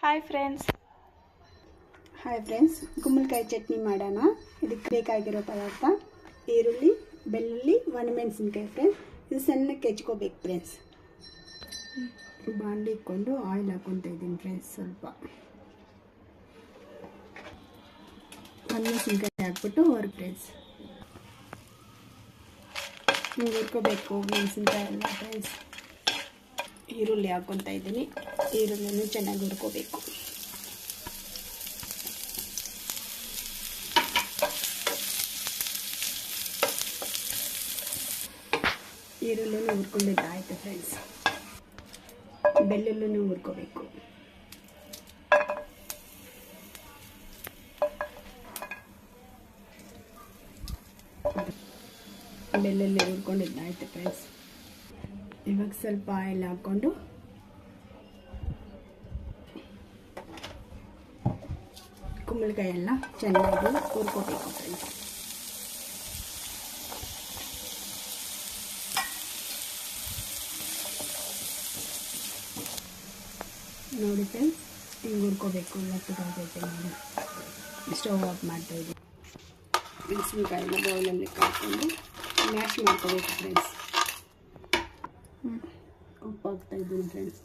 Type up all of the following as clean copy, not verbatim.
Hi friends, ಕುಂಬಳಕಾಯಿ ಚಟ್ನಿ ಮಾಡೋಣ. ಇದಕ್ಕೆ ಬೇಕಾಗಿರೋ ಪದಾರ್ಥ ಈರುಳ್ಳಿ, ಬೆಳ್ಳುಳ್ಳಿ, ಒಣಮೆಣಸಿನ್ಕಾಯಿ ಫ್ರೆಂಡ್ಸ್. ಇದು ಸಣ್ಣಕ್ಕೆ ಹೆಚ್ಕೋಬೇಕು ಫ್ರೆಂಡ್ಸ್. ಬಾಣಲಿ ಇಟ್ಕೊಂಡು ಆಯಿಲ್ ಹಾಕ್ಕೊತಾ ಇದ್ದೀನಿ ಫ್ರೆಂಡ್ಸ್. ಸ್ವಲ್ಪ ಒಣಮೆಣಸಿನ್ಕಾಯಿ ಹಾಕ್ಬಿಟ್ಟು ಫ್ರೆಂಡ್ಸ್ ಹುರ್ಕೋಬೇಕು ಮೆಣಸಿನ್ಕಾಯಿ ಎಲ್ಲ ಫ್ರೆಂಡ್ಸ್. ಈರುಳ್ಳಿ ಹಾಕ್ಕೊತಾ ಇದ್ದೀನಿ. ಈರುಳ್ಳಿನೂ ಚೆನ್ನಾಗಿ ಹುರ್ಕೋಬೇಕು. ಈರುಳ್ಳಿನೂ ಹುರ್ಕೊಂಡಿದ್ದಾಯಿತು ಫ್ರೆಂಡ್ಸ್. ಬೆಳ್ಳುಳ್ಳಿನೂ ಹುರ್ಕೋಬೇಕು. ಬೆಳ್ಳುಳ್ಳಿ ಹುರ್ಕೊಂಡಿದ್ದಾಯಿತು ಫ್ರೆಂಡ್ಸ್. ಇವಾಗ ಸ್ವಲ್ಪ ಆಯಿಲ್ ಹಾಕ್ಕೊಂಡು ಕುಂಬಳಕಾಯಿ ಎಲ್ಲ ಚೆನ್ನಾಗಿ ಹುರ್ಕೋಬೇಕು ಫ್ರೆಂಡ್ಸ್. ನೋಡಿ ಫ್ರೆಂಡ್ಸ್, ಹಿಂಗೆ ಹುರ್ಕೋಬೇಕು. ಲಟ್ಟದಾಗೈತೆ ನೋಡಿ. ಸ್ಟವ್ ಆಫ್ ಮಾಡ್ತಾಯಿದ್ದೀನಿ. ಮೆಣಸಿನ್ಕಾಯಿನ ಬೌಲಲ್ಲಿ ಹಾಕ್ಕೊಂಡು ಮ್ಯಾಶ್ ಮಾಡ್ಕೋಬೇಕು ಫ್ರೆಂಡ್ಸ್. ಉಪ್ಪು ಹಾಕ್ತಾಯಿದ್ದೀನಿ ಫ್ರೆಂಡ್ಸ್.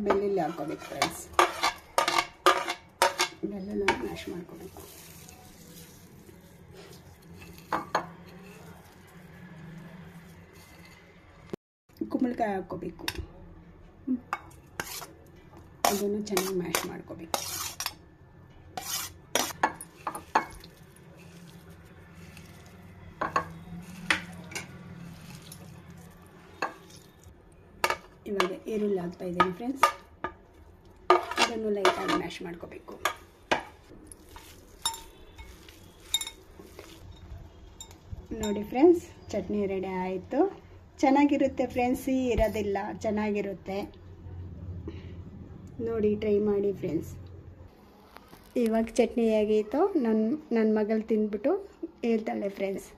ಬೆಳ್ಳುಳ್ಳಿ ಹಾಕ್ಕೋಬೇಕು ಫ್ರೆಂಡ್ಸ್. ಬೆಳ್ಳುಳ್ಳಿ ಮ್ಯಾಶ್ ಮಾಡ್ಕೋಬೇಕು. ಕುಂಬಳಕಾಯಿ ಹಾಕ್ಕೋಬೇಕು. ಅದನ್ನು ಚೆನ್ನಾಗಿ ಮ್ಯಾಶ್ ಮಾಡ್ಕೋಬೇಕು. ಇವಾಗ ಈರುಳ್ಳಿ ಹಾಕ್ತಾ ಇದ್ದೀನಿ ಫ್ರೆಂಡ್ಸ್. ಅದನ್ನು ಲೈಟಾಗಿ ಮ್ಯಾಶ್ ಮಾಡ್ಕೋಬೇಕು. ನೋಡಿ ಫ್ರೆಂಡ್ಸ್, ಚಟ್ನಿ ರೆಡಿ ಆಯಿತು. ಚೆನ್ನಾಗಿರುತ್ತೆ ಫ್ರೆಂಡ್ಸ್, ಸಿಹಿ ಇರೋದಿಲ್ಲ, ಚೆನ್ನಾಗಿರುತ್ತೆ. ನೋಡಿ, ಟ್ರೈ ಮಾಡಿ ಫ್ರೆಂಡ್ಸ್. ಇವಾಗ ಚಟ್ನಿ ಹೇಗಿತ್ತು ನನ್ನ ಮಗಳು ತಿಂದ್ಬಿಟ್ಟು ಹೇಳ್ತಾಳೆ ಫ್ರೆಂಡ್ಸ್.